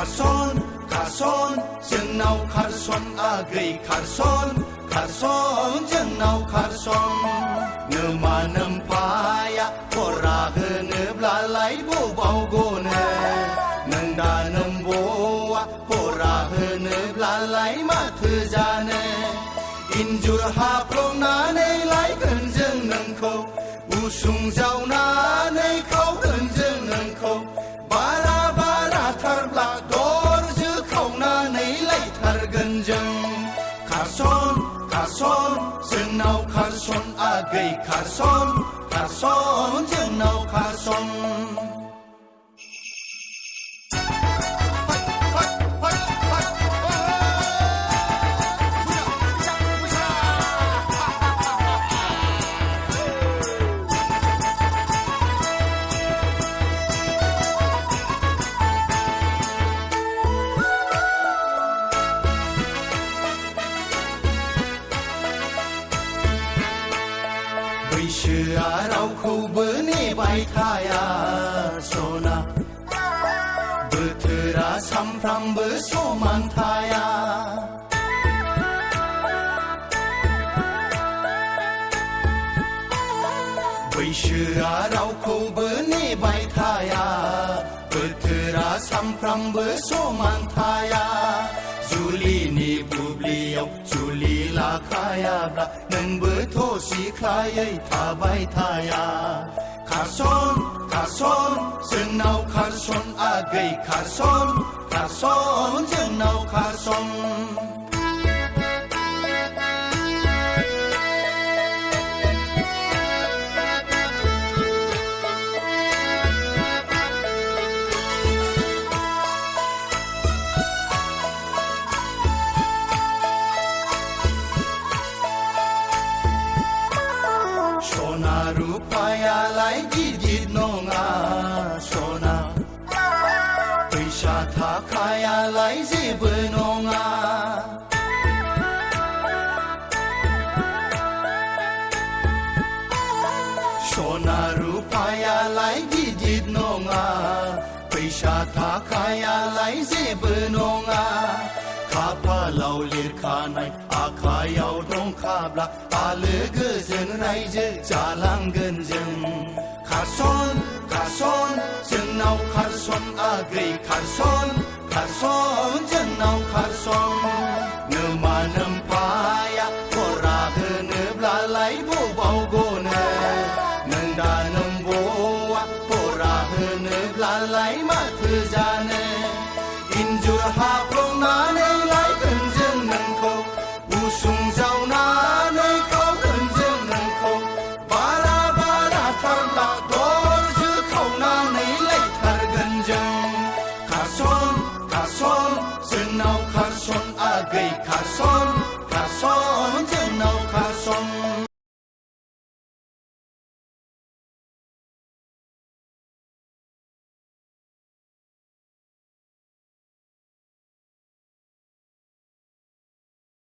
खारसन खारसन जोंनाव खारसन आगै खारसन खारसन जोंनाव खारसन नोमा नोम्फाया फरा होनोब्लालाय बबाव गनो नों दा नोम्ब'आ फरा होनोब्लालाय माथो जानो इन्जुर हाफ्लंनानै लायगोन जों नोंखौ उसुं जावनानै खावगोन जों नोंखौ बारा बाराथारब्ला दरजो खावनानै लायथारगोन जों खारसन खारसन जोंनाव खारसन आगै खारसन खारसन जोंनाव खारसन बैसोआ रावखौबो नेबाय थाया सना बोथोरा सामफ्रामबो समान थाया बैसोआ रावखौबो नेबाय थाया बोथोरा सामफ्रामबो समान थाया जुलिनि बुब्लियाव जुलि लाखायाब्ला नोंबोथ' सिख्लायै थाबाय थाया खारसन खारसन जोंनाव खारसन आगै खारसन खारसन जोंनाव खारसन सना रुपायालाय गिदिर नङा सना फैसा थाखायालाय जेबो नङा सना रुपायालाय गिदिर नङा फैसा थाखायालाय जेबो नङा खाफालाव लिरखानाय आखायाव दंखाब्ला आलो गोजोन रायजो जालांगोन जों खारसन खारसन जोंनाव खारसन आगै खारसन खारसन जोंनाव खारसन नोमा नोम्फाया फरा होनोब्लालाय बबाव गनो नों दा नोम्ब'आ फरा होनोब्लालाय माथो जानो इन्जुर हाफ्लंनानै लायगोन जों नोंखौ उसुं